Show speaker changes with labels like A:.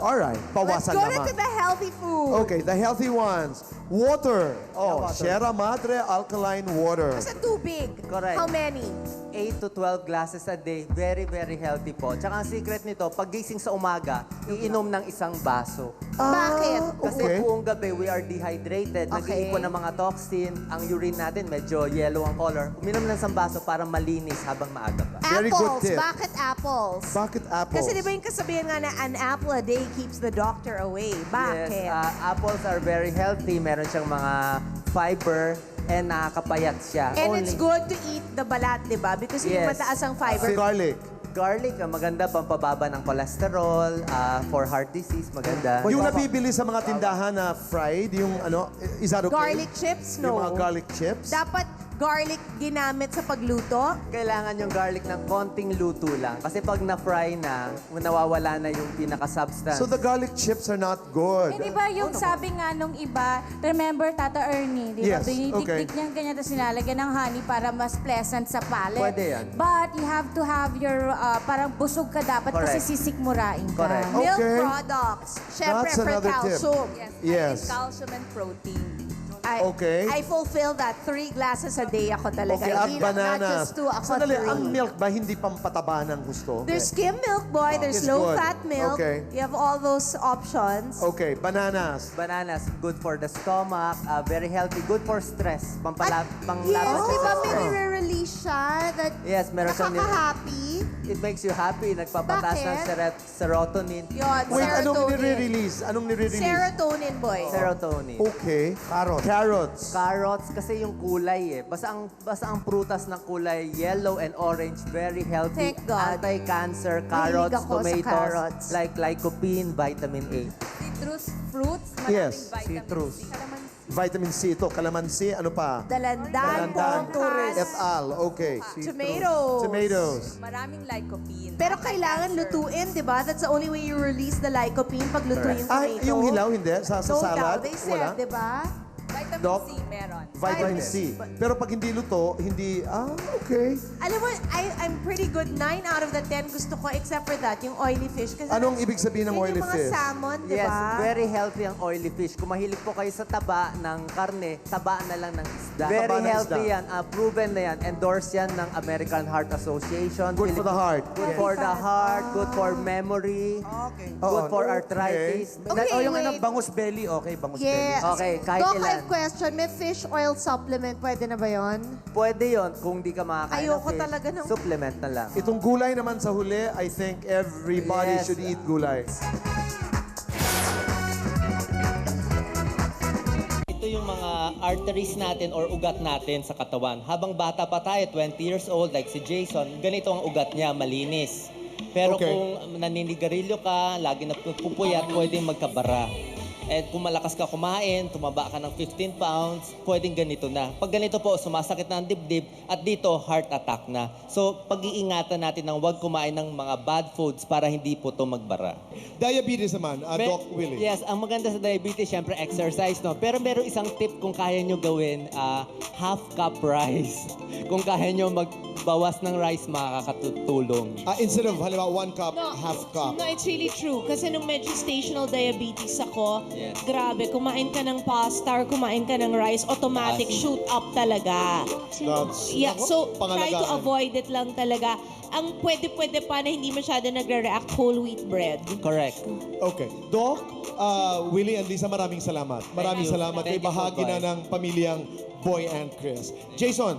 A: Alright,
B: Let's
A: bawasan
B: go
A: naman.
B: to the healthy food.
A: Okay, the healthy ones. Water. Oh,
C: water.
A: Sierra Madre alkaline water.
B: Kasi too big.
C: Correct.
B: How many?
C: 8 to 12 glasses a day. Very, very healthy po. Tsaka ang secret nito, paggising sa umaga, iinom ng isang baso.
B: Bakit?
C: Kasi
A: Okay.
C: buong gabi, we are dehydrated.
B: Okay.
C: Nag-iipon ng mga toxin. Ang urine natin, medyo yellow ang color. Uminom ng isang baso para malinis habang maaga pa.
A: Very good
B: Apples.
A: tip.
B: Bakit apples?
A: Bakit apples?
B: Kasi di ba yung kasabihan nga na an apple a day keeps the doctor away. Bakit?
C: Yes, apples are very healthy. Meron siyang mga fiber and nakakapayat siya.
B: And it's good to eat the balat, di ba? Because yung
C: Yes.
B: mataas ang fiber.
A: Garlic.
C: Garlic, maganda, pampababa ng cholesterol, for heart disease, maganda.
A: Yung nabibili sa mga tindahan na fried, yung ano, is that okay?
B: Garlic chips, no.
A: Yung mga garlic chips?
B: Dapat garlic ginamit sa pagluto.
C: Kailangan yung garlic ng konting luto lang. Kasi pag na-fry na, nawawala na yung pinaka-substance.
A: So the garlic chips are not good.
D: Eh, di ba yung sabi nga nung iba, remember Tata Ernie, di ba?
A: Yes,
D: Tinitik-tik
A: okay.
D: niyan ganyan, tapos nilalagyan ng honey para mas pleasant sa palate.
C: Pwede yan.
D: But you have to have your, parang busog ka dapat
C: Correct.
D: kasi sisikmurain ka.
C: Correct.
B: Milk
A: Okay.
B: products. Siyempre,
A: That's
B: for
A: another tip.
B: calcium.
A: Yes.
E: Calcium and protein.
A: Okay.
B: I fulfill that. 3 glasses a day ako talaga.
A: Okay, at
B: Hindi not
A: bananas.
B: just 2, ako
A: Sandali,
B: 3.
A: ang milk ba hindi pampataba ng gusto?
B: There's skim milk, boy. There's
A: It's good.
B: low-fat milk.
A: Okay.
B: You have all those options.
A: Okay, bananas.
C: Bananas, good for the stomach, very healthy, good for stress,
B: Yes,
C: panglaban
B: di ba
C: sa
B: may
C: stress.
B: nire-release siya that
C: Yes, meron siyang
B: nakaka-happy?
C: It makes you happy, nagpapataas ng
B: Bakit?
C: serotonin.
B: Yun,
A: Wait, anong
B: serotonin.
A: nire-release? Anong nire-release?
B: Serotonin, boy.
C: Serotonin.
A: Okay. Carrots.
C: Carrots, kasi yung kulay eh. Basta ang prutas ng kulay, yellow and orange, very healthy.
B: Thank God.
C: Anti-cancer,
B: Mahilig
C: carrots,
B: ako sa
C: tomatoes,
B: carrots.
C: like lycopene, vitamin A.
E: Citrus fruits, maraming
A: Yes,
E: vitamin
C: citrus.
E: C. Calamansi.
A: Vitamin C ito. Calamansi, ano pa?
B: Dalandan, pongkas,
A: Et al. Okay.
B: tomatoes.
A: Tomatoes.
E: Maraming lycopene.
B: Pero kailangan lutuin, di ba? That's the only way you release the lycopene pag lutuin yung
A: Ay,
B: tomato.
A: yung hilaw, hindi? Sa
B: No
A: salad?
B: doubt, they said,
A: Wala?
B: di ba?
E: Vitamin
A: Doc?
E: C meron.
A: Vitamin C. Pero pag hindi luto, hindi, okay.
B: Alam mo, I'm pretty good. 9 out of the 10 gusto ko except for that, yung oily fish. Kasi
A: Anong ibig sabihin ng
B: yun
A: oily
B: yung mga
A: fish?
B: salmon, di
C: Yes,
B: ba?
C: very healthy ang oily fish. Kung mahilig po kayo sa taba ng karne, taba na lang ng isda.
A: Taba
C: Very
A: ng
C: healthy
A: isda.
C: yan. Proven na yan. Endorsed yan ng American Heart Association.
A: Good for the heart.
C: Good for the heart, good for memory, good for arthritis.
B: Okay,
F: yung ano,
B: wait.
F: bangus belly, okay, bangus
B: Yes.
C: Okay, kahit
B: Doc, I
C: ilan.
B: have question. May fish oil supplement. Pwede na ba yon?
C: Pwede yon kung di ka makakain
B: Ayoko
C: ng fish.
B: talaga ng-
C: Supplement na lang.
A: Itong gulay naman sa huli, I think everybody
C: Yes.
A: should eat gulay.
G: Ito yung mga arteries natin or ugat natin sa katawan. Habang bata pa tayo, 20 years old, like si Jason, ganito ang ugat niya, malinis. Pero
A: Okay.
G: kung naninigarilyo ka, lagi na pupuyat, pwedeng magkabara. At kung malakas ka kumain, tumaba ka ng 15 pounds, pwedeng ganito na. Pag ganito po, sumasakit na ang dibdib at dito, heart attack na. So, pag-iingatan natin ng huwag kumain ng mga bad foods para hindi po ito magbara.
H: Diabetes naman,
G: Me-
H: Doc Willie.
G: Yes, ang maganda sa diabetes, syempre exercise, no? Pero meron isang tip kung kaya nyo gawin, half cup rice. Kung kaya nyo magbawas ng rice, makakatulong.
H: Instead of, halimbawa, 1 cup, half cup.
I: No, it's really true. Kasi nung may gestational diabetes ako,
G: Yes.
I: grabe, kumain ka ng pasta or kumain ka ng rice, automatic shoot up talaga.
H: That's,
I: Yeah, so try to
H: pangalagaan.
I: avoid it lang talaga. Ang pwede-pwede pa na hindi masyado nagre-react, whole wheat bread.
G: Correct.
H: Okay. Doc, Willie and Lisa, maraming salamat. Maraming
G: you.
H: salamat. Kay
G: Thank you po,
H: bahagi na
G: Boy.
H: ng pamilyang Boy and Chris. Jason.